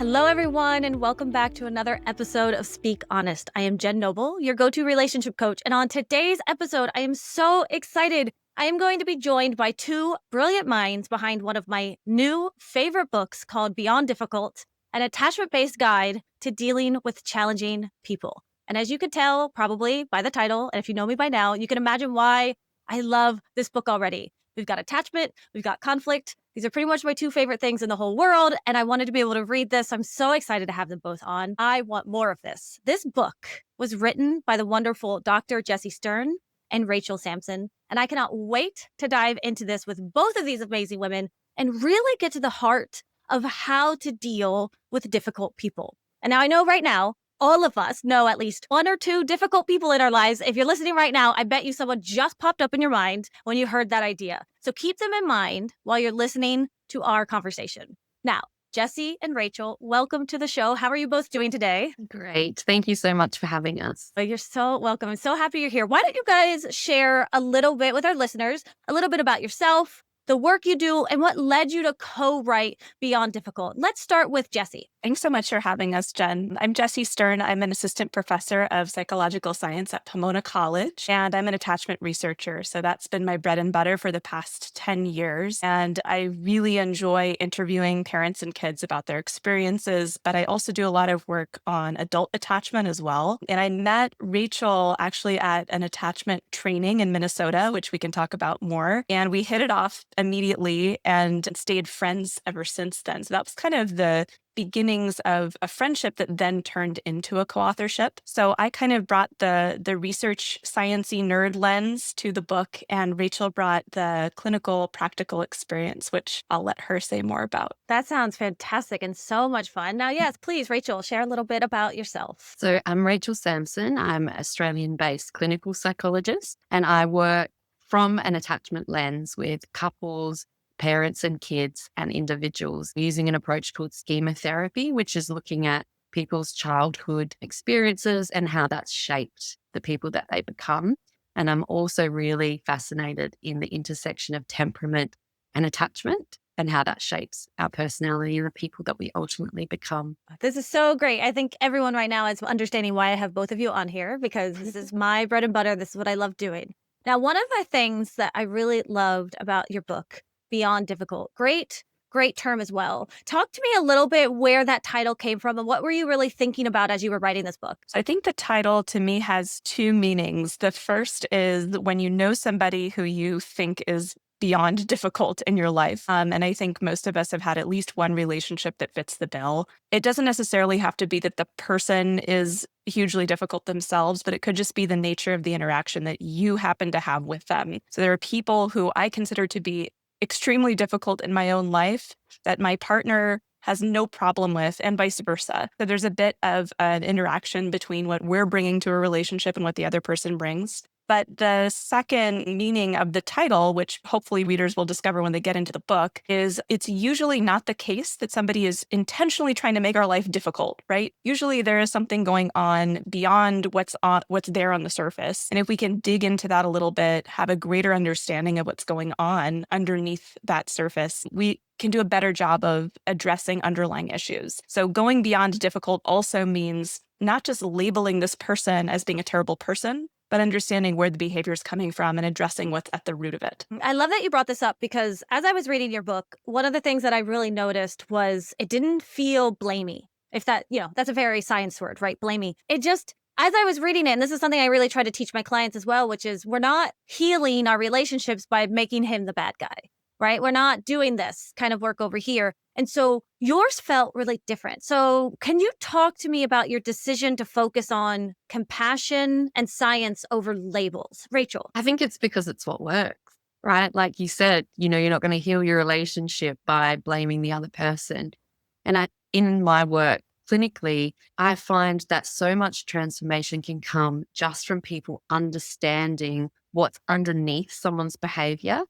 Hello, everyone, and welcome back to another episode of Speak Honest. I am Jen Noble, your go-to relationship coach. And on today's episode, I am so excited. I am going to be joined by two brilliant minds behind one of my new favorite books called Beyond Difficult, an attachment-based guide to dealing with challenging people. And as you could tell, probably by the title, and if you know me by now, you can imagine why I love this book already. We've got attachment, we've got conflict. These are pretty much my two favorite things in the whole world, and I wanted to be able to read this. I'm so excited to have them both on. I want more of this. This book was written by the wonderful Dr. Jessie Stern and Rachel Samson, and I cannot wait to dive into this with both of these amazing women and really get to the heart of how to deal with difficult people. And now I know right now, all of us know at least one or two difficult people in our lives. If you're listening right now, I bet you someone just popped up in your mind when you heard that idea. So keep them in mind while you're listening to our conversation. Now, Jessie and Rachel, welcome to the show. How are you both doing today? Great. Thank you so much for having us. Well, you're so welcome. I'm so happy you're here. Why don't you guys share a little bit with our listeners, a little bit about yourself, the work you do, and what led you to co-write Beyond Difficult? Let's start with Jessie. Thanks so much for having us, Jen. I'm Jessie Stern. I'm an assistant professor of psychological science at Pomona College, and I'm an attachment researcher. So that's been my bread and butter for the past 10 years. And I really enjoy interviewing parents and kids about their experiences, but I also do a lot of work on adult attachment as well. And I met Rachel actually at an attachment training in Minnesota, which we can talk about more. And we hit it off immediately and stayed friends ever since then. So that was kind of the beginnings of a friendship that then turned into a co-authorship. So I kind of brought the research sciencey nerd lens to the book, and Rachel brought the clinical practical experience, which I'll let her say more about. That sounds fantastic and so much fun. Now, yes, please, Rachel, share a little bit about yourself. So I'm Rachel Samson. I'm an Australian-based clinical psychologist, and I work from an attachment lens with couples, parents and kids and individuals using an approach called schema therapy, which is looking at people's childhood experiences and how that's shaped the people that they become. And I'm also really fascinated in the intersection of temperament and attachment and how that shapes our personality and the people that we ultimately become. This is so great. I think everyone right now is understanding why I have both of you on here, because this is my bread and butter. This is what I love doing. Now, one of the things that I really loved about your book, Beyond Difficult, great term as well. Talk to me a little bit where that title came from and what were you really thinking about as you were writing this book? So I think the title to me has two meanings. The first is when you know somebody who you think is beyond difficult in your life. And I think most of us have had at least one relationship that fits the bill. It doesn't necessarily have to be that the person is hugely difficult themselves, but it could just be the nature of the interaction that you happen to have with them. So there are people who I consider to be extremely difficult in my own life that my partner has no problem with, and vice versa. So there's a bit of an interaction between what we're bringing to a relationship and what the other person brings. But the second meaning of the title, which hopefully readers will discover when they get into the book, is it's usually not the case that somebody is intentionally trying to make our life difficult, right? Usually there is something going on beyond what's there on the surface. And if we can dig into that a little bit, have a greater understanding of what's going on underneath that surface, we can do a better job of addressing underlying issues. So going beyond difficult also means not just labeling this person as being a terrible person, but understanding where the behavior is coming from and addressing what's at the root of it. I love that you brought this up because as I was reading your book, one of the things that I really noticed was it didn't feel blamey. If that, that's a very science word, right? Blamey. It just, as I was reading it, and this is something I really try to teach my clients as well, which is we're not healing our relationships by making him the bad guy, right? We're not doing this kind of work over here. And so yours felt really different. So can you talk to me about your decision to focus on compassion and science over labels? Rachel. I think it's because it's what works, right? Like you said, you're not going to heal your relationship by blaming the other person. And in my work clinically, I find that so much transformation can come just from people understanding what's underneath someone's behavior.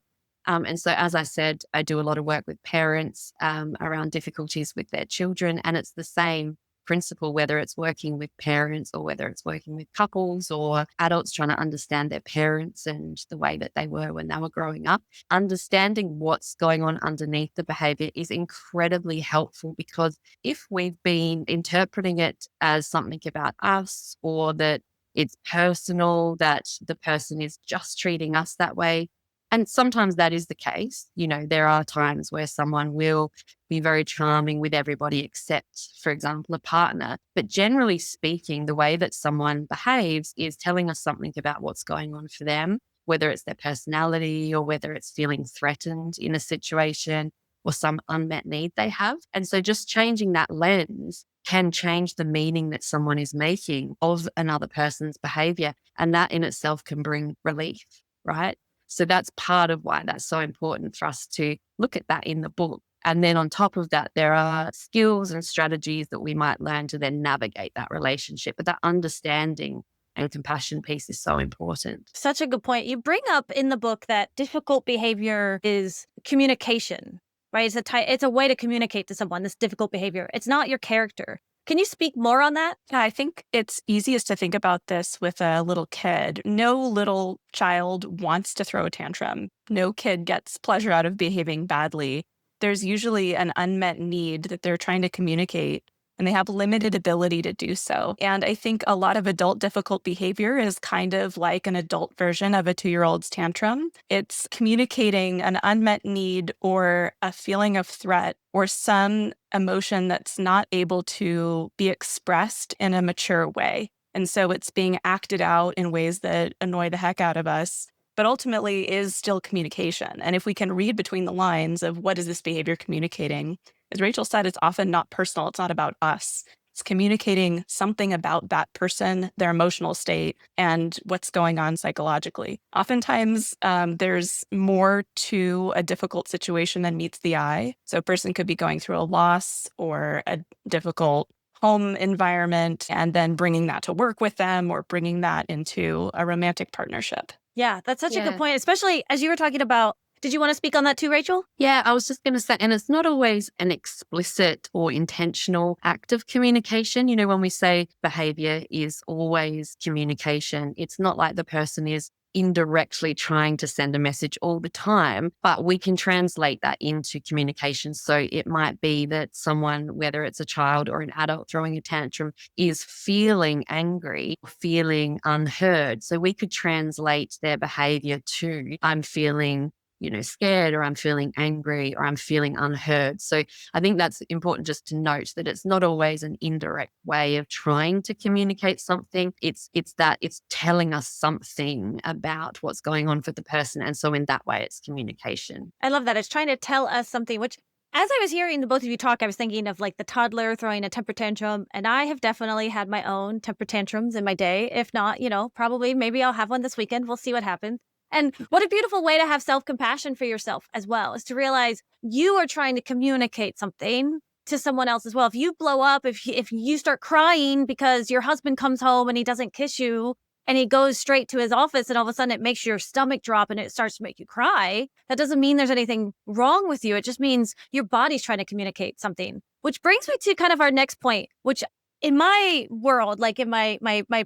And so, as I said, I do a lot of work with parents around difficulties with their children, and it's the same principle, whether it's working with parents or whether it's working with couples or adults trying to understand their parents and the way that they were when they were growing up. Understanding what's going on underneath the behavior is incredibly helpful, because if we've been interpreting it as something about us, or that it's personal, that the person is just treating us that way. And sometimes that is the case. There are times where someone will be very charming with everybody except, for example, a partner. But generally speaking, the way that someone behaves is telling us something about what's going on for them, whether it's their personality or whether it's feeling threatened in a situation or some unmet need they have. And so just changing that lens can change the meaning that someone is making of another person's behavior. And that in itself can bring relief, right? So that's part of why that's so important for us to look at that in the book. And then on top of that, there are skills and strategies that we might learn to then navigate that relationship. But that understanding and compassion piece is so important. Such a good point. You bring up in the book that difficult behavior is communication, right? It's a way to communicate to someone, this difficult behavior. It's not your character. Can you speak more on that? Yeah, I think it's easiest to think about this with a little kid. No little child wants to throw a tantrum. No kid gets pleasure out of behaving badly. There's usually an unmet need that they're trying to communicate, and they have limited ability to do so. And I think a lot of adult difficult behavior is kind of like an adult version of a 2-year-old's tantrum. It's communicating an unmet need or a feeling of threat or some emotion that's not able to be expressed in a mature way. And so it's being acted out in ways that annoy the heck out of us, but ultimately is still communication. And if we can read between the lines of what is this behavior communicating, as Rachel said, it's often not personal. It's not about us. It's communicating something about that person, their emotional state, and what's going on psychologically. Oftentimes, there's more to a difficult situation than meets the eye. So a person could be going through a loss or a difficult home environment, and then bringing that to work with them or bringing that into a romantic partnership. Yeah, that's such a good point, especially as you were talking about. Did you want to speak on that too, Rachel? Yeah, I was just going to say, and it's not always an explicit or intentional act of communication. When we say behavior is always communication, it's not like the person is indirectly trying to send a message all the time, but we can translate that into communication. So it might be that someone, whether it's a child or an adult throwing a tantrum, is feeling angry, feeling unheard. So we could translate their behavior to, I'm feeling scared, or I'm feeling angry, or I'm feeling unheard. So I think that's important just to note that it's not always an indirect way of trying to communicate something. It's telling us something about what's going on for the person. And so in that way, it's communication. I love that. It's trying to tell us something, which as I was hearing the both of you talk, I was thinking of like the toddler throwing a temper tantrum. And I have definitely had my own temper tantrums in my day. If not, probably maybe I'll have one this weekend. We'll see what happens. And what a beautiful way to have self-compassion for yourself as well, is to realize you are trying to communicate something to someone else as well. If you blow up, if you start crying because your husband comes home and he doesn't kiss you and he goes straight to his office and all of a sudden it makes your stomach drop and it starts to make you cry, that doesn't mean there's anything wrong with you. It just means your body's trying to communicate something. Which brings me to kind of our next point, which in my world, like in my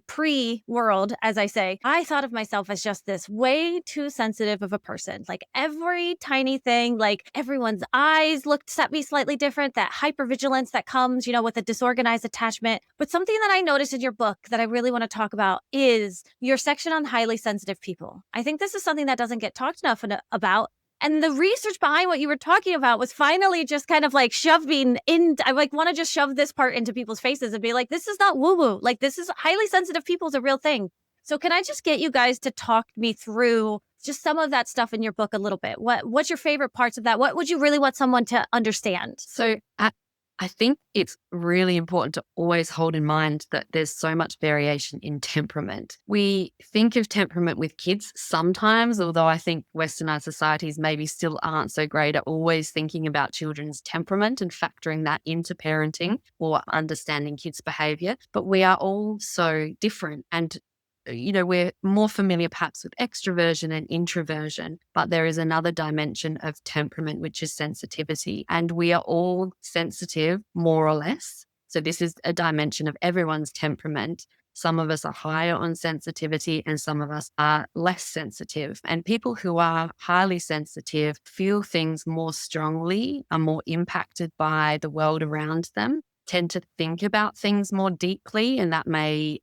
pre-world, as I say, I thought of myself as just this way too sensitive of a person. Like every tiny thing, like everyone's eyes looked at me slightly different, that hypervigilance that comes, with a disorganized attachment. But something that I noticed in your book that I really want to talk about is your section on highly sensitive people. I think this is something that doesn't get talked enough about. And the research behind what you were talking about was finally just kind of like shoving in. I want to just shove this part into people's faces and be like, this is not woo-woo. Like, this is highly sensitive people is a real thing. So can I just get you guys to talk me through just some of that stuff in your book a little bit? What's your favorite parts of that? What would you really want someone to understand? So I think it's really important to always hold in mind that there's so much variation in temperament. We think of temperament with kids sometimes, although I think westernized societies maybe still aren't so great at always thinking about children's temperament and factoring that into parenting or understanding kids' behavior. But we are all so different, and we're more familiar perhaps with extroversion and introversion, but there is another dimension of temperament, which is sensitivity. And we are all sensitive, more or less. So this is a dimension of everyone's temperament. Some of us are higher on sensitivity and some of us are less sensitive. And people who are highly sensitive feel things more strongly, are more impacted by the world around them, tend to think about things more deeply, and that may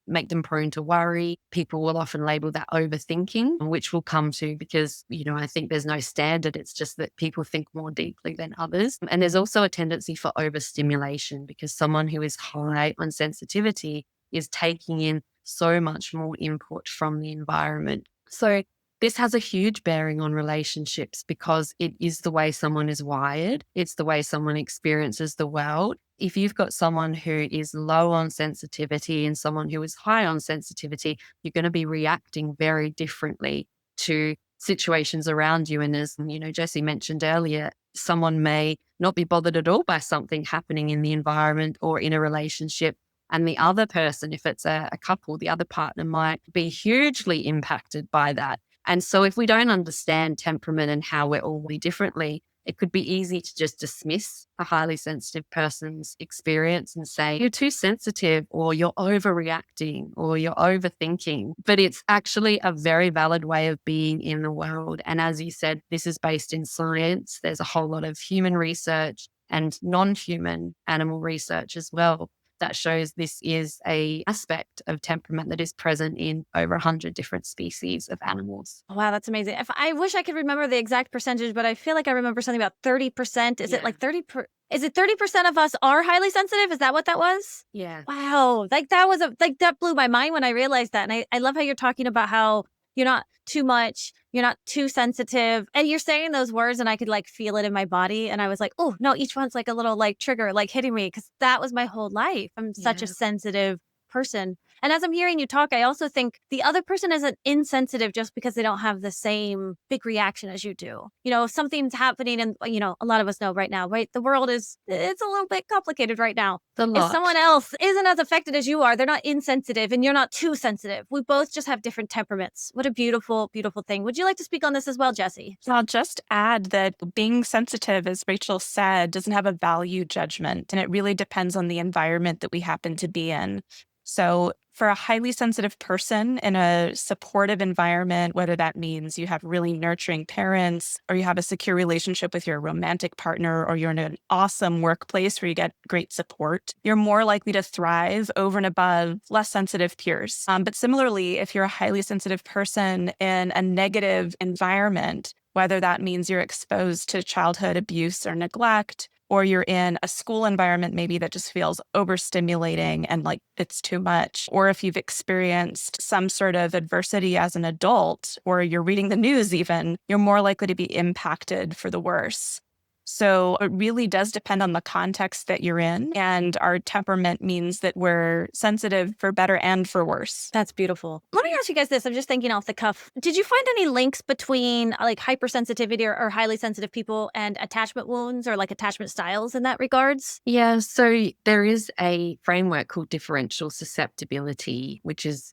make them prone to worry. People will often label that overthinking, which we'll come to because, I think there's no standard. It's just that people think more deeply than others. And there's also a tendency for overstimulation because someone who is high on sensitivity is taking in so much more input from the environment. So this has a huge bearing on relationships because it is the way someone is wired. It's the way someone experiences the world. If you've got someone who is low on sensitivity and someone who is high on sensitivity, you're going to be reacting very differently to situations around you. And as, Jessie mentioned earlier, someone may not be bothered at all by something happening in the environment or in a relationship. And the other person, if it's a couple, the other partner might be hugely impacted by that. And so if we don't understand temperament and how we're all way differently, it could be easy to just dismiss a highly sensitive person's experience and say, you're too sensitive or you're overreacting or you're overthinking. But it's actually a very valid way of being in the world. And as you said, this is based in science. There's a whole lot of human research and non-human animal research as well that shows this is a aspect of temperament that is present in over 100 different species of animals. Wow, that's amazing. If I wish I could remember the exact percentage, but I feel like I remember something about 30%. Is it like 30% of us are highly sensitive? Is that what that was? Yeah. Wow. Like that blew my mind when I realized that. And I love how you're talking about how you're not too much, you're not too sensitive. And you're saying those words and I could like feel it in my body. And I was like, oh no, each one's like a little like trigger, like hitting me. Cause that was my whole life. I'm such a sensitive person. And as I'm hearing you talk, I also think the other person isn't insensitive just because they don't have the same big reaction as you do. If something's happening and, a lot of us know right now, right? The world it's a little bit complicated right now. If someone else isn't as affected as you are, they're not insensitive and you're not too sensitive. We both just have different temperaments. What a beautiful, beautiful thing. Would you like to speak on this as well, Jessie? I'll just add that being sensitive, as Rachel said, doesn't have a value judgment, and it really depends on the environment that we happen to be in. So for a highly sensitive person in a supportive environment, whether that means you have really nurturing parents or you have a secure relationship with your romantic partner or you're in an awesome workplace where you get great support, you're more likely to thrive over and above less sensitive peers. But similarly, if you're a highly sensitive person in a negative environment, whether that means you're exposed to childhood abuse or neglect, or you're in a school environment maybe that just feels overstimulating and like it's too much, or if you've experienced some sort of adversity as an adult, or you're reading the news even, you're more likely to be impacted for the worse. So it really does depend on the context that you're in. And our temperament means that we're sensitive for better and for worse. That's beautiful. Let me ask you guys this. I'm just thinking off the cuff. Did you find any links between like hypersensitivity or highly sensitive people and attachment wounds or like attachment styles in that regards? Yeah, so there is a framework called differential susceptibility, which is,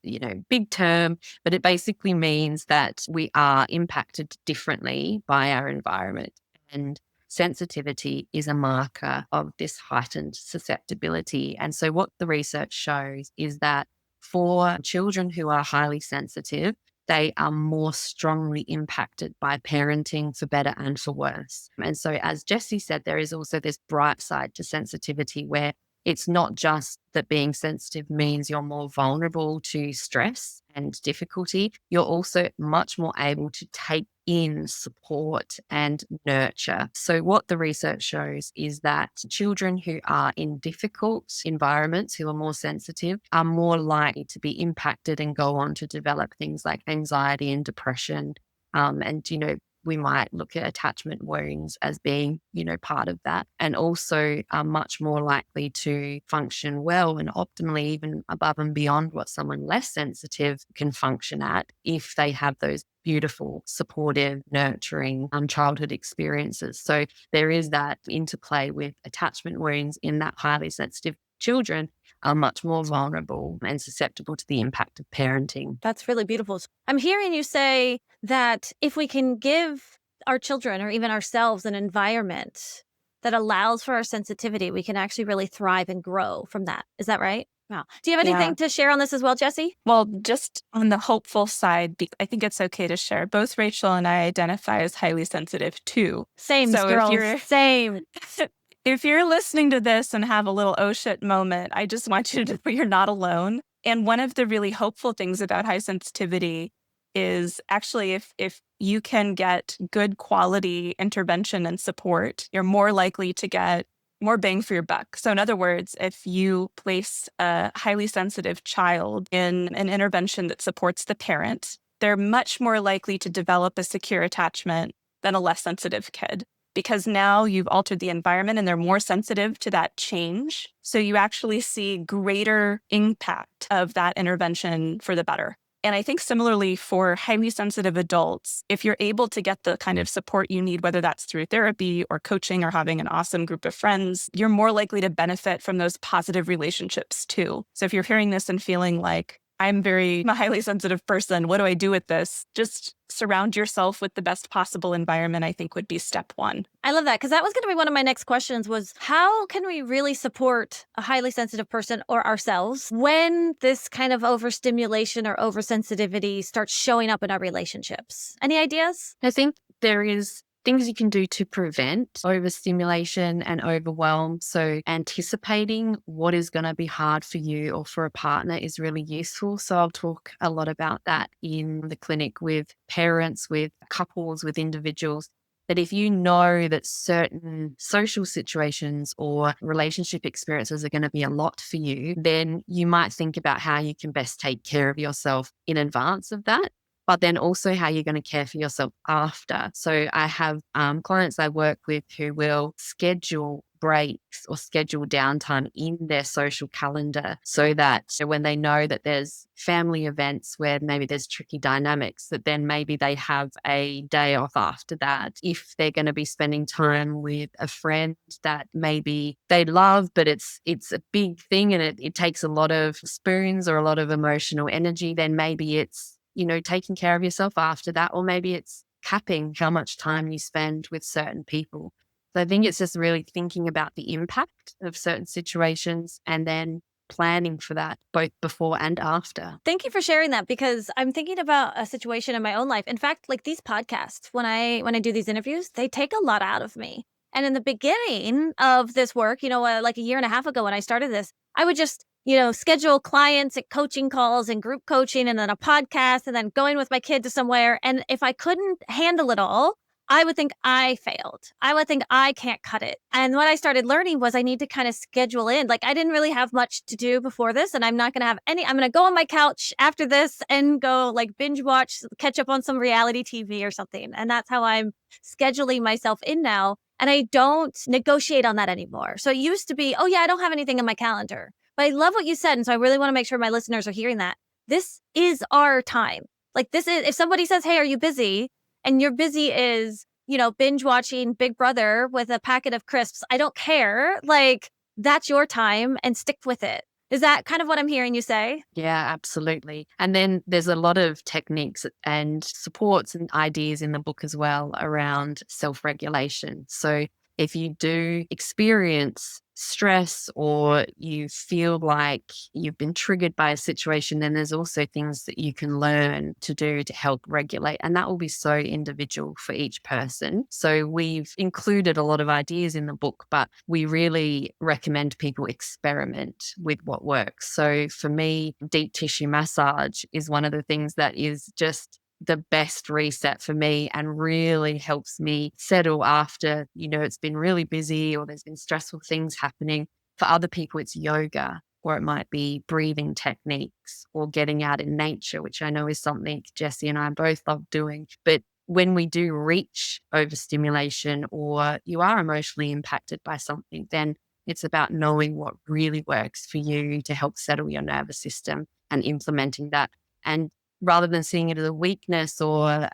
big term, but it basically means that we are impacted differently by our environment. And sensitivity is a marker of this heightened susceptibility. And so what the research shows is that for children who are highly sensitive, they are more strongly impacted by parenting for better and for worse. And so, as Jessie said, there is also this bright side to sensitivity where it's not just that being sensitive means you're more vulnerable to stress and difficulty. You're also much more able to take in support and nurture. So what the research shows is that children who are in difficult environments, who are more sensitive, are more likely to be impacted and go on to develop things like anxiety and depression. We might look at attachment wounds as being, part of that, and also are much more likely to function well and optimally, even above and beyond what someone less sensitive can function at if they have those beautiful, supportive, nurturing childhood experiences. So there is that interplay with attachment wounds in that highly sensitive children are much more vulnerable and susceptible to the impact of parenting. That's really beautiful. I'm hearing you say that if we can give our children or even ourselves an environment that allows for our sensitivity, we can actually really thrive and grow from that. Is that right? Wow. Do you have anything to share on this as well, Jessie? Well, just on the hopeful side, I think it's okay to share. Both Rachel and I identify as highly sensitive too. Same, So girls. Same. If you're listening to this and have a little oh shit moment, I just want you to know you're not alone. And one of the really hopeful things about high sensitivity is actually if you can get good quality intervention and support, you're more likely to get more bang for your buck. So in other words, if you place a highly sensitive child in an intervention that supports the parent, they're much more likely to develop a secure attachment than a less sensitive kid, because now you've altered the environment and they're more sensitive to that change. So you actually see greater impact of that intervention for the better. And I think similarly for highly sensitive adults, if you're able to get the kind of support you need, whether that's through therapy or coaching or having an awesome group of friends, you're more likely to benefit from those positive relationships too. So if you're hearing this and feeling like, I'm a highly sensitive person, what do I do with this? Just surround yourself with the best possible environment, I think would be step one. I love that, because that was going to be one of my next questions was, how can we really support a highly sensitive person or ourselves when this kind of overstimulation or oversensitivity starts showing up in our relationships? Any ideas? I think there is things you can do to prevent overstimulation and overwhelm. So anticipating what is going to be hard for you or for a partner is really useful. So I'll talk a lot about that in the clinic with parents, with couples, with individuals. That if you know that certain social situations or relationship experiences are going to be a lot for you, then you might think about how you can best take care of yourself in advance of that, but then also how you're going to care for yourself after. So I have clients I work with who will schedule breaks or schedule downtime in their social calendar so that when they know that there's family events where maybe there's tricky dynamics, that then maybe they have a day off after that. If they're going to be spending time with a friend that maybe they love, but it's a big thing and it takes a lot of spoons or a lot of emotional energy, then maybe it's, taking care of yourself after that, or maybe it's capping how much time you spend with certain people. So I think it's just really thinking about the impact of certain situations and then planning for that both before and after. Thank you for sharing that, because I'm thinking about a situation in my own life. In fact, like these podcasts, when I do these interviews, they take a lot out of me. And in the beginning of this work, like a year and a half ago when I started this, I would just schedule clients and coaching calls and group coaching and then a podcast and then going with my kid to somewhere. And if I couldn't handle it all, I would think I failed. I would think I can't cut it. And what I started learning was I need to kind of schedule in. Like I didn't really have much to do before this, and I'm not going to have any. I'm going to go on my couch after this and go like binge watch, catch up on some reality TV or something. And that's how I'm scheduling myself in now. And I don't negotiate on that anymore. So it used to be, oh yeah, I don't have anything in my calendar. But I love what you said. And so I really want to make sure my listeners are hearing that. This is our time. Like this is, if somebody says, hey, are you busy? And your busy is, binge watching Big Brother with a packet of crisps. I don't care. Like that's your time and stick with it. Is that kind of what I'm hearing you say? Yeah, absolutely. And then there's a lot of techniques and supports and ideas in the book as well around self-regulation. So if you do experience stress or you feel like you've been triggered by a situation, then there's also things that you can learn to do to help regulate. And that will be so individual for each person. So we've included a lot of ideas in the book, but we really recommend people experiment with what works. So for me, deep tissue massage is one of the things that is just the best reset for me and really helps me settle after, it's been really busy or there's been stressful things happening. For other people, it's yoga, or it might be breathing techniques or getting out in nature, which I know is something Jessie and I both love doing. But when we do reach overstimulation or you are emotionally impacted by something, then it's about knowing what really works for you to help settle your nervous system and implementing that. And rather than seeing it as a weakness or,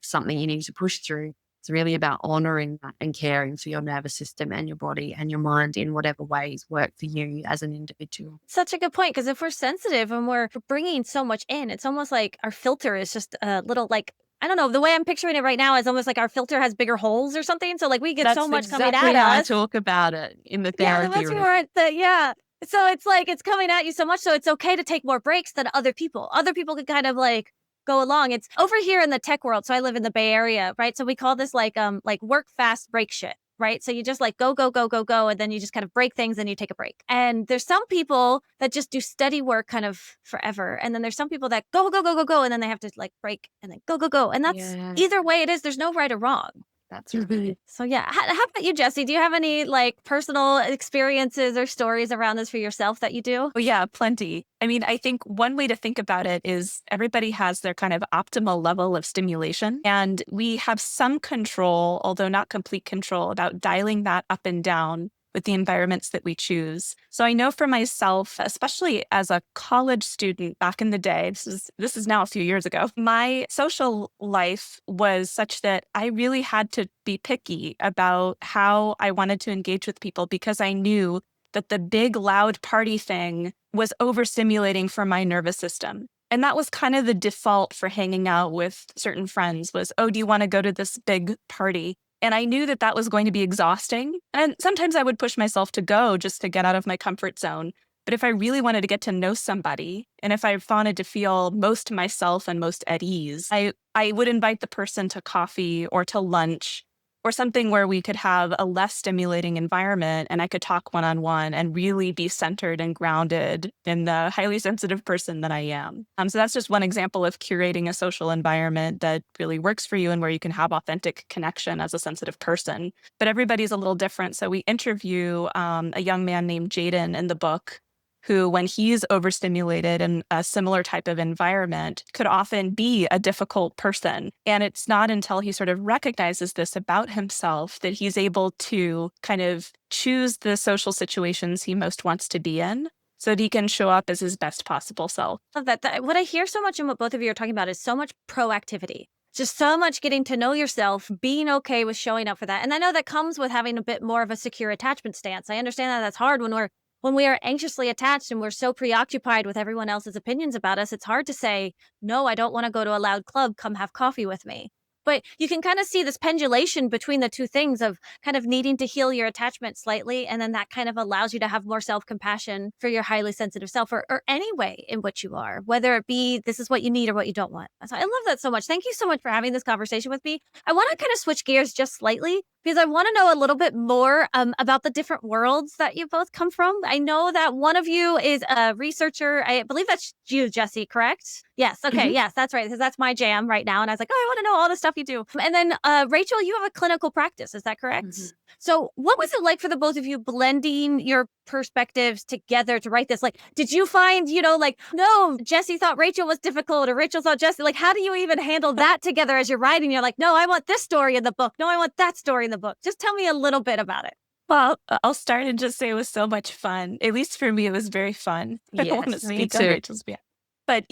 something you need to push through, it's really about honoring that and caring for your nervous system and your body and your mind in whatever ways work for you as an individual. Such a good point, because if we're sensitive and we're bringing so much in, it's almost like our filter is just a little like I don't know, the way I'm picturing it right now is almost like our filter has bigger holes or something. So like we get That's so much coming exactly at how I us. talk about it in the Yeah, the therapy must be room. more yeah. So it's like it's coming at you so much. So it's okay to take more breaks than other people. Other people can kind of like go along. It's over here in the tech world. So I live in the Bay Area, right? So we call this like work fast, break shit. Right. So you just like go, go, go, go, go. And then you just kind of break things and you take a break. And there's some people that just do steady work kind of forever. And then there's some people that go, go, go, go, go. And then they have to like break and then go, go, go. And that's either way it is. There's no right or wrong. That's right. So yeah, how about you, Jessie? Do you have any like personal experiences or stories around this for yourself that you do? Oh, yeah, plenty. I mean, I think one way to think about it is everybody has their kind of optimal level of stimulation, and we have some control, although not complete control, about dialing that up and down with the environments that we choose. So I know for myself, especially as a college student back in the day, this is now a few years ago, my social life was such that I really had to be picky about how I wanted to engage with people because I knew that the big loud party thing was overstimulating for my nervous system. And that was kind of the default for hanging out with certain friends was, oh, do you want to go to this big party? And I knew that that was going to be exhausting. And sometimes I would push myself to go just to get out of my comfort zone. But if I really wanted to get to know somebody, and if I wanted to feel most myself and most at ease, I would invite the person to coffee or to lunch or something where we could have a less stimulating environment and I could talk one-on-one and really be centered and grounded in the highly sensitive person that I am. So that's just one example of curating a social environment that really works for you and where you can have authentic connection as a sensitive person. But everybody's a little different. So we interview a young man named Jaden in the book who, when he's overstimulated in a similar type of environment, could often be a difficult person. And it's not until he sort of recognizes this about himself that he's able to kind of choose the social situations he most wants to be in so that he can show up as his best possible self. Love that. What I hear so much in what both of you are talking about is so much proactivity. Just so much getting to know yourself, being okay with showing up for that. And I know that comes with having a bit more of a secure attachment stance. I understand that that's hard when we are anxiously attached and we're so preoccupied with everyone else's opinions about us. It's hard to say, no, I don't want to go to a loud club. Come have coffee with me. But you can kind of see this pendulation between the two things of kind of needing to heal your attachment slightly. And then that kind of allows you to have more self-compassion for your highly sensitive self or any way in which you are, whether it be this is what you need or what you don't want. So I love that so much. Thank you so much for having this conversation with me. I want to kind of switch gears just slightly because I want to know a little bit more about the different worlds that you both come from. I know that one of you is a researcher. I believe that's you, Jessie, correct? Yes. Okay. Mm-hmm. Yes, that's right. Because that's my jam right now. And I was like, oh, I want to know all the stuff you do. And then Rachel, you have a clinical practice. Is that correct? Mm-hmm. So what was it like for the both of you blending your perspectives together to write this? Like, did you find, like, no, Jessie thought Rachel was difficult or Rachel thought Jessie, like, how do you even handle that together as you're writing? You're like, no, I want this story in the book. No, I want that story in the book. Just tell me a little bit about it. Well, I'll start and just say it was so much fun. At least for me, it was very fun. I don't want to speak on Rachel's behalf. But,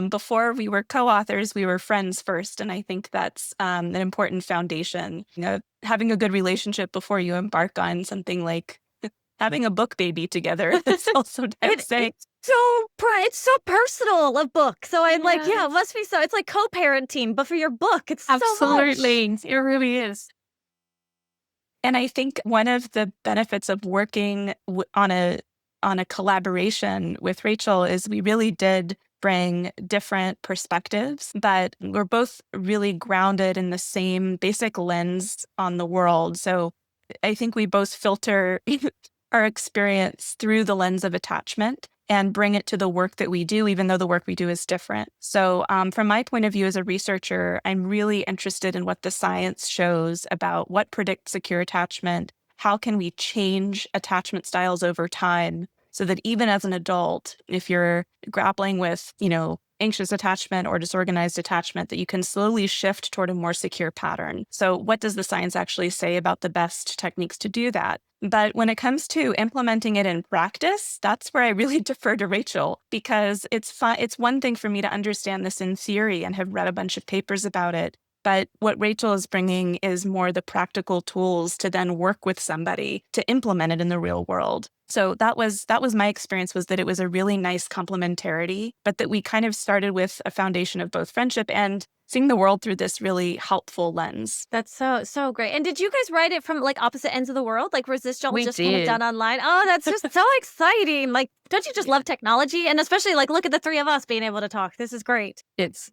before we were co-authors, we were friends first. And I think that's an important foundation. Having a good relationship before you embark on something like having a book baby together. That's also saying. It's so personal, a book. So I'm like, yeah, it must be so. It's like co-parenting, but for your book. It's absolutely, so much. It really is. And I think one of the benefits of working on a collaboration with Rachel is we really did bring different perspectives, but we're both really grounded in the same basic lens on the world. So I think we both filter our experience through the lens of attachment and bring it to the work that we do, even though the work we do is different. So from my point of view as a researcher, I'm really interested in what the science shows about what predicts secure attachment. How can we change attachment styles over time so that even as an adult, if you're grappling with, anxious attachment or disorganized attachment, that you can slowly shift toward a more secure pattern. So what does the science actually say about the best techniques to do that? But when it comes to implementing it in practice, that's where I really defer to Rachel, because it's one thing for me to understand this in theory and have read a bunch of papers about it. But what Rachel is bringing is more the practical tools to then work with somebody to implement it in the real world. So that was my experience, was that it was a really nice complementarity, but that we kind of started with a foundation of both friendship and seeing the world through this really helpful lens. That's so great. And did you guys write it from like opposite ends of the world? Like was this all We just kind of done did. online? Oh, that's just so exciting. Like, don't you just love technology? And especially like look at the three of us being able to talk. This is great. It's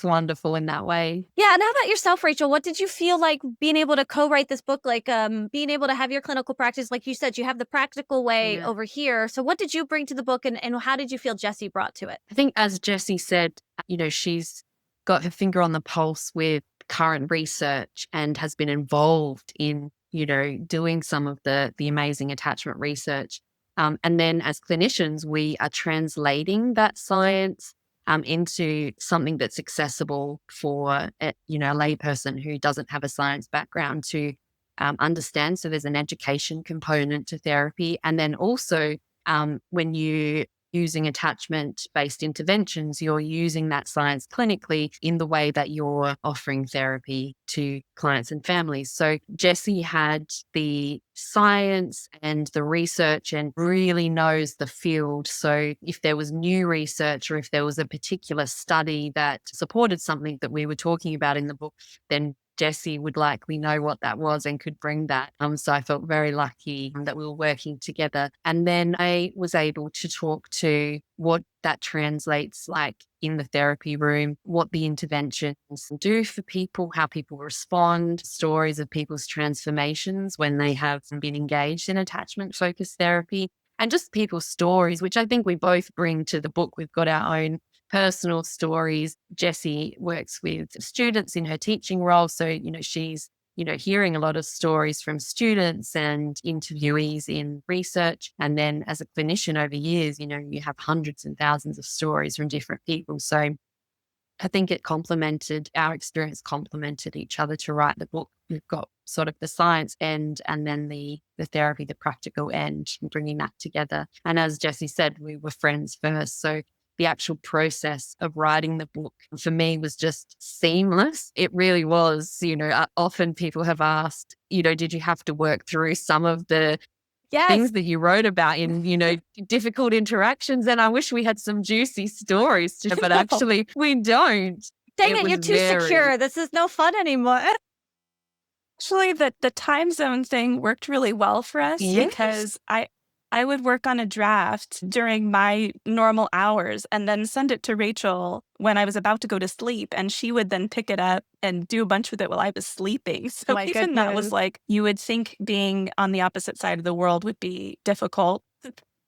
wonderful in that way. Yeah. And how about yourself, Rachel? What did you feel like being able to co-write this book? Like being able to have your clinical practice, like you said, you have the practical way Yeah. over here. So what did you bring to the book and how did you feel Jessie brought to it? I think as Jessie said, she's got her finger on the pulse with current research and has been involved in, doing some of the amazing attachment research. And then as clinicians, we are translating that science into something that's accessible for, a layperson who doesn't have a science background to understand. So there's an education component to therapy. And then also when you using attachment-based interventions, you're using that science clinically in the way that you're offering therapy to clients and families. So Jessie had the science and the research and really knows the field. So if there was new research or if there was a particular study that supported something that we were talking about in the book, then Jessie would likely know what that was and could bring that. So I felt very lucky that we were working together. And then I was able to talk to what that translates like in the therapy room, what the interventions do for people, how people respond, stories of people's transformations when they have been engaged in attachment-focused therapy, and just people's stories, which I think we both bring to the book. We've got our own personal stories. Jessie works with students in her teaching role. So, she's, hearing a lot of stories from students and interviewees in research. And then as a clinician over years, you have hundreds and thousands of stories from different people. So I think our experience complemented each other to write the book. We've got sort of the science end and then the therapy, the practical end, and bringing that together. And as Jessie said, we were friends first. So the actual process of writing the book for me was just seamless. It really was. Often people have asked, did you have to work through some of the Yes. things that you wrote about in, difficult interactions? And I wish we had some juicy stories, but actually we don't. Dang it, you're too secure. This is no fun anymore. Actually, the time zone thing worked really well for us because I would work on a draft during my normal hours and then send it to Rachel when I was about to go to sleep. And she would then pick it up and do a bunch with it while I was sleeping. So My even that was goodness. like, you would think being on the opposite side of the world would be difficult.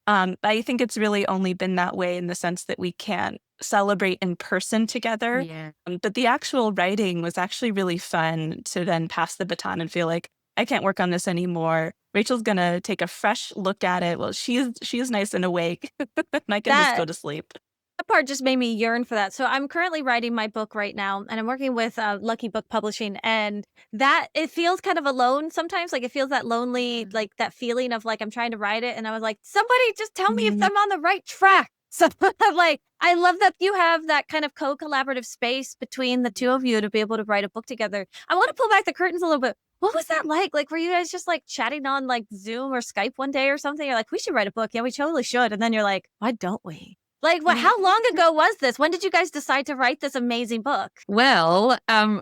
I think it's really only been that way in the sense that we can't celebrate in person together. Yeah. But the actual writing was actually really fun to then pass the baton and feel like, I can't work on this anymore. Rachel's going to take a fresh look at it. Well, she is nice and awake. And I can just go to sleep. That part just made me yearn for that. So I'm currently writing my book right now, and I'm working with Lucky Book Publishing, and that it feels kind of alone sometimes. Like it feels that lonely, like that feeling of like I'm trying to write it, and I was like, somebody just tell me if I'm on the right track. So I'm like, I love that you have that kind of co-collaborative space between the two of you to be able to write a book together. I want to pull back the curtains a little bit. What was that like? Like, were you guys just like chatting on like Zoom or Skype one day or something? You're like, we should write a book. Yeah, we totally should. And then you're like, why don't we? Like, how long ago was this? When did you guys decide to write this amazing book? Well,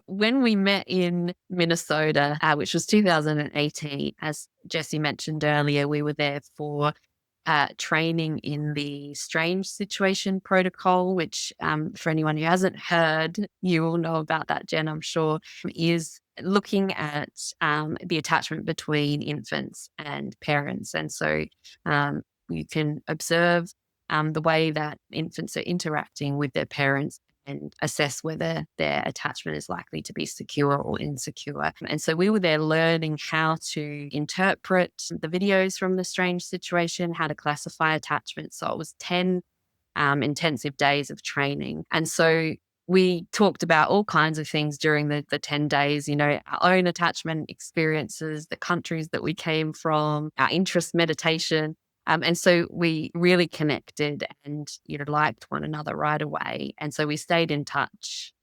when we met in Minnesota, which was 2018, as Jessie mentioned earlier, we were there for training in the strange situation protocol, which for anyone who hasn't heard, you will know about that, Jen, I'm sure, is looking at the attachment between infants and parents. And so you can observe the way that infants are interacting with their parents and assess whether their attachment is likely to be secure or insecure. And so we were there learning how to interpret the videos from the strange situation, how to classify attachments. So it was 10 intensive days of training. And so we talked about all kinds of things during the 10 days, our own attachment experiences, the countries that we came from, our interest meditation. And so we really connected and, liked one another right away. And so we stayed in touch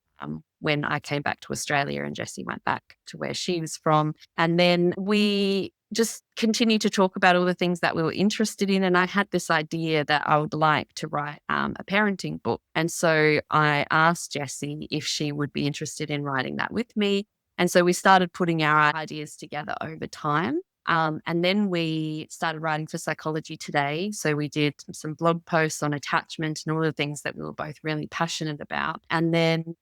when I came back to Australia and Jessie went back to where she was from. And then we just continued to talk about all the things that we were interested in. And I had this idea that I would like to write a parenting book. And so I asked Jessie if she would be interested in writing that with me. And so we started putting our ideas together over time. And then we started writing for Psychology Today. So we did some blog posts on attachment and all the things that we were both really passionate about. And then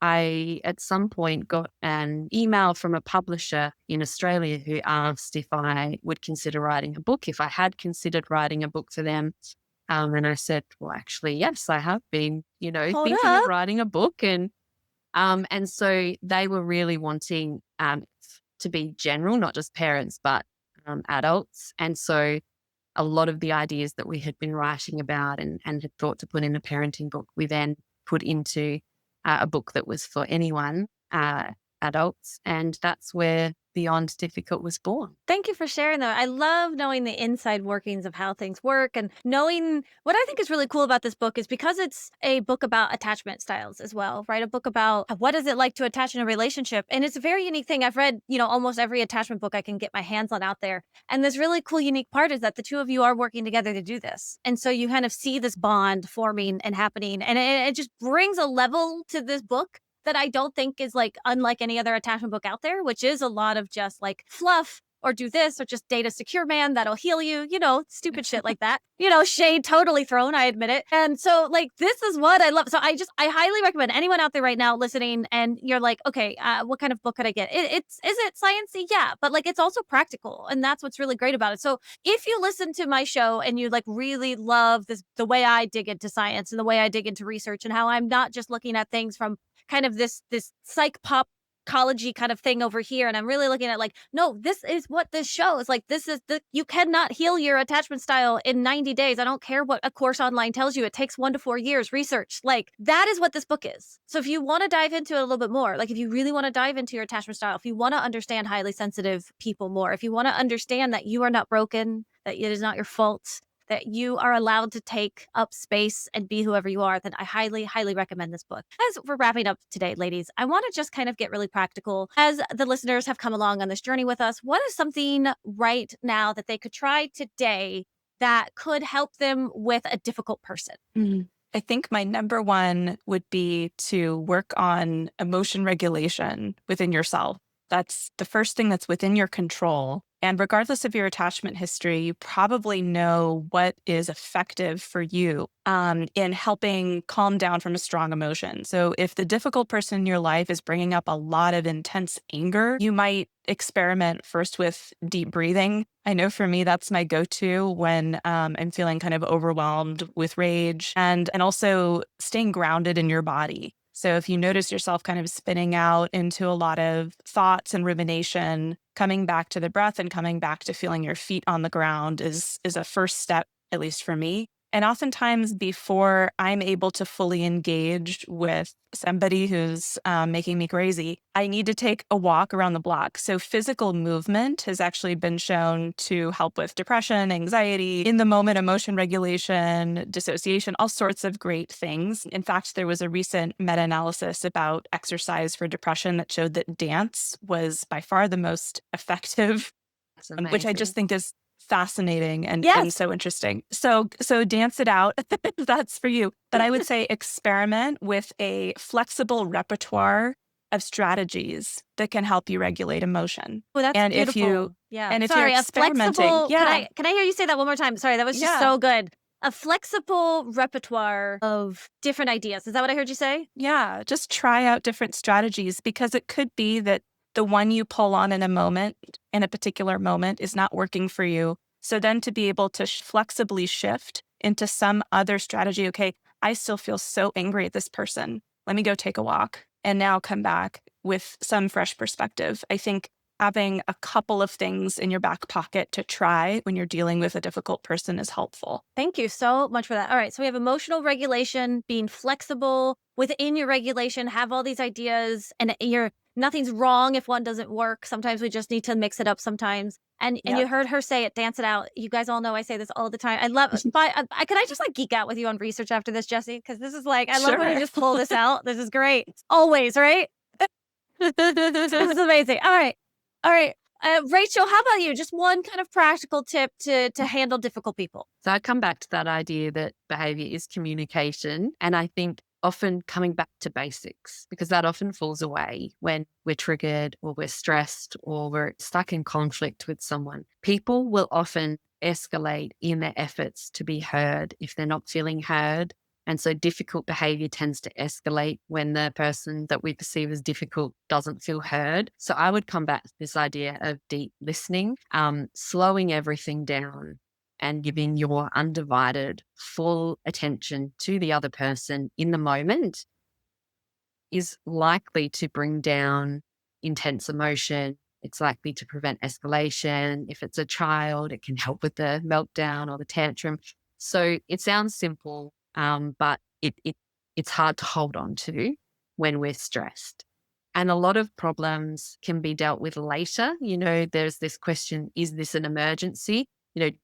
I, at some point, got an email from a publisher in Australia who asked if I would consider writing a book, if I had considered writing a book for them. And I said, well, actually, yes, I have been, thinking of writing a book. And so they were really wanting to be general, not just parents, but adults. And so a lot of the ideas that we had been writing about and had thought to put in a parenting book, we then put into a book that was for anyone, adults. And that's where Beyond Difficult was born. Thank you for sharing that. I love knowing the inside workings of how things work, and knowing what I think is really cool about this book is because it's a book about attachment styles as well, right? A book about what is it like to attach in a relationship. And it's a very unique thing. I've read, almost every attachment book I can get my hands on out there. And this really cool, unique part is that the two of you are working together to do this. And so you kind of see this bond forming and happening. And it just brings a level to this book that I don't think is unlike any other attachment book out there, which is a lot of just fluff or do this or just date a secure man that'll heal you, stupid shit like that. Shade totally thrown, I admit it. And so this is what I love. So I highly recommend anyone out there right now listening and you're like, okay, what kind of book could I get? Is it sciencey? Yeah, but it's also practical. And that's what's really great about it. So if you listen to my show and you really love the way I dig into science and the way I dig into research and how I'm not just looking at things from kind of this psych pop ecology kind of thing over here. And I'm really looking at no, this is what this shows. This is you cannot heal your attachment style in 90 days. I don't care what a course online tells you. It takes 1 to 4 years research. That is what this book is. So if you want to dive into it a little bit more, if you really want to dive into your attachment style, if you want to understand highly sensitive people more, if you want to understand that you are not broken, that it is not your fault, that you are allowed to take up space and be whoever you are, then I highly, highly recommend this book. As we're wrapping up today, ladies, I want to just kind of get really practical. As the listeners have come along on this journey with us, what is something right now that they could try today that could help them with a difficult person? I think my number one would be to work on emotion regulation within yourself. That's the first thing that's within your control. And regardless of your attachment history, you probably know what is effective for you in helping calm down from a strong emotion. So if the difficult person in your life is bringing up a lot of intense anger, you might experiment first with deep breathing. I know for me, that's my go-to when I'm feeling kind of overwhelmed with rage, and also staying grounded in your body. So if you notice yourself kind of spinning out into a lot of thoughts and rumination, coming back to the breath and coming back to feeling your feet on the ground is a first step, at least for me. And oftentimes before I'm able to fully engage with somebody who's making me crazy, I need to take a walk around the block. So physical movement has actually been shown to help with depression, anxiety, in the moment emotion regulation, dissociation, all sorts of great things. In fact, there was a recent meta-analysis about exercise for depression that showed that dance was by far the most effective, which I just think is fascinating and so interesting. So dance it out. That's for you. But I would say experiment with a flexible repertoire of strategies that can help you regulate emotion. Oh, that's and beautiful. If you're experimenting, can I hear you say that one more time? Sorry, that was just so good. A flexible repertoire of different ideas. Is that what I heard you say? Yeah, just try out different strategies, because it could be that the one you pull on in a particular moment is not working for you. So then to be able to flexibly shift into some other strategy, okay, I still feel so angry at this person. Let me go take a walk and now come back with some fresh perspective. I think having a couple of things in your back pocket to try when you're dealing with a difficult person is helpful. Thank you so much for that. All right. So we have emotional regulation, being flexible within your regulation, have all these ideas, and nothing's wrong if one doesn't work. Sometimes we just need to mix it up sometimes. And Yep. you heard her say it, dance it out. You guys all know I say this all the time. I love can I just like geek out with you on research after this, Jessie? Because this is like, I love when you Sure. just pull this out. This is great. Always, right? This is amazing. All right. All right. Rachel, how about you? Just one kind of practical tip to handle difficult people. So I come back to that idea that behavior is communication. And I think often coming back to basics, because that often falls away when we're triggered or we're stressed or we're stuck in conflict with someone. People will often escalate in their efforts to be heard if they're not feeling heard. And so difficult behavior tends to escalate when the person that we perceive as difficult doesn't feel heard. So I would come back to this idea of deep listening, slowing everything down and giving your undivided, full attention to the other person in the moment is likely to bring down intense emotion. It's likely to prevent escalation. If it's a child, it can help with the meltdown or the tantrum. So it sounds simple, but it's hard to hold on to when we're stressed. And a lot of problems can be dealt with later. There's this question, is this an emergency?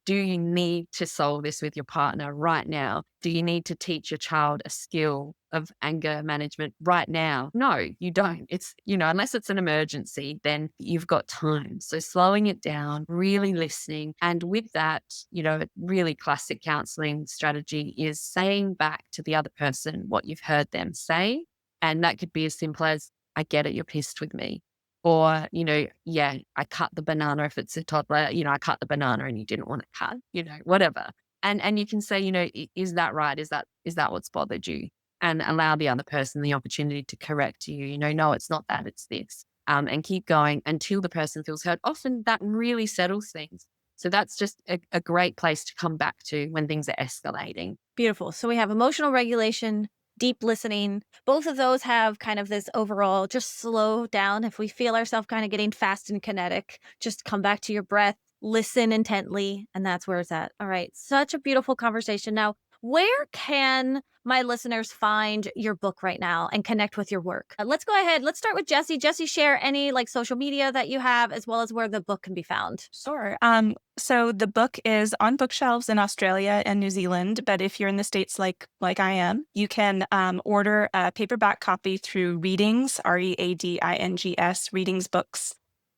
Do you need to solve this with your partner right now? Do you need to teach your child a skill of anger management right now? No, you don't. It's, unless it's an emergency, then you've got time. So slowing it down, really listening. And with that, a really classic counseling strategy is saying back to the other person what you've heard them say. And that could be as simple as, I get it, you're pissed with me. Or, yeah, I cut the banana if it's a toddler, I cut the banana and you didn't want to cut, whatever. And you can say, is that right? Is that what's bothered you? And allow the other person the opportunity to correct you, no, it's not that, it's this. And keep going until the person feels heard. Often that really settles things. So that's just a great place to come back to when things are escalating. Beautiful. So we have emotional regulation, deep listening. Both of those have kind of this overall, just slow down. If we feel ourselves kind of getting fast and kinetic, just come back to your breath, listen intently, and that's where it's at. All right. Such a beautiful conversation. Now, where can my listeners find your book right now and connect with your work? Let's go ahead. Let's start with Jessie. Jessie, share any social media that you have, as well as where the book can be found. Sure. So the book is on bookshelves in Australia and New Zealand, but if you're in the States like I am, you can order a paperback copy through Readings, Readings, Readings Books.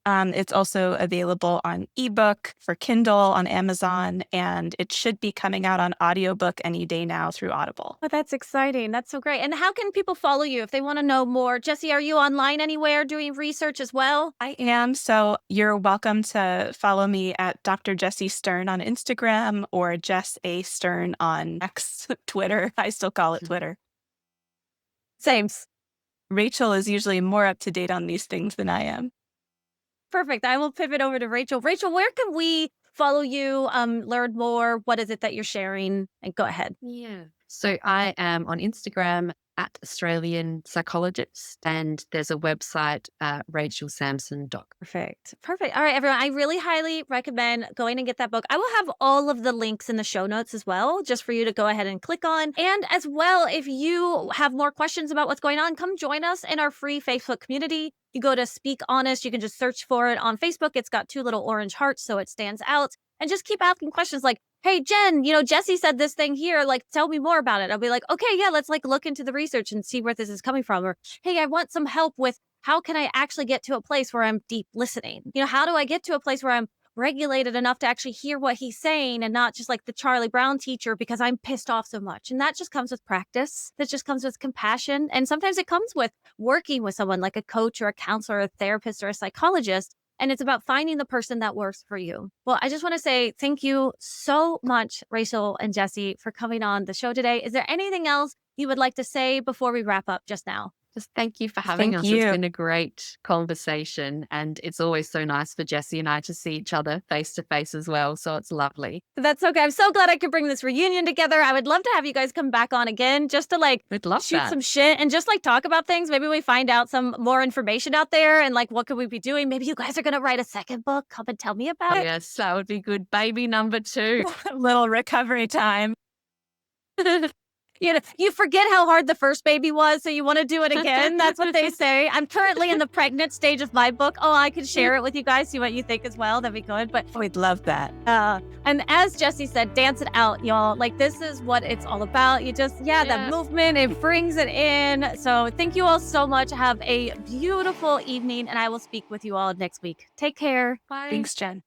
It's also available on ebook, for Kindle, on Amazon, and it should be coming out on audiobook any day now through Audible. Oh, that's exciting. That's so great. And how can people follow you if they want to know more? Jessie, are you online anywhere doing research as well? I am. So you're welcome to follow me at Dr. Jessie Stern on Instagram or Jess A. Stern on X, Twitter. I still call it Twitter. Same. Rachel is usually more up to date on these things than I am. Perfect. I will pivot over to Rachel. Rachel, where can we follow you, learn more? What is it that you're sharing? And go ahead. Yeah. So I am on Instagram at Australian Psychologist, and there's a website, rachelsamson.com. Perfect. All right, everyone. I really highly recommend going and get that book. I will have all of the links in the show notes as well, just for you to go ahead and click on. And as well, if you have more questions about what's going on, come join us in our free Facebook community. You go to Speak Honest. You can just search for it on Facebook. It's got 2 little orange hearts, so it stands out. And just keep asking questions like, hey, Jen, Jessie said this thing here, tell me more about it. I'll be like, okay, yeah, let's look into the research and see where this is coming from. Or, hey, I want some help with how can I actually get to a place where I'm deep listening? How do I get to a place where I'm regulated enough to actually hear what he's saying and not just like the Charlie Brown teacher because I'm pissed off so much? And that just comes with practice. That just comes with compassion. And sometimes it comes with working with someone like a coach or a counselor, or a therapist or a psychologist. And it's about finding the person that works for you. Well, I just want to say thank you so much, Rachel and Jessie, for coming on the show today. Is there anything else you would like to say before we wrap up just now? Just thank you for having Thank us. It's you. been a great conversation, and it's always so nice for Jessie and I to see each other face to face as well. So it's lovely. That's okay. I'm so glad I could bring this reunion together. I would love to have you guys come back on again just to like We'd love shoot that. some shit and just like talk about things. Maybe we find out some more information out there and like what could we be doing? Maybe you guys are going to write a second book. Come and tell me about it. Yes, that would be good. Baby number 2. Little recovery time. You know, you forget how hard the first baby was, so you want to do it again. That's what they say. I'm currently in the pregnant stage of my book. Oh, I could share it with you guys, see what you think as well. That'd be good. But We'd love that. and as Jessie said, dance it out, y'all. Like this is what it's all about. You just, that movement, it brings it in. So thank you all so much. Have a beautiful evening, and I will speak with you all next week. Take care. Bye. Thanks, Jen.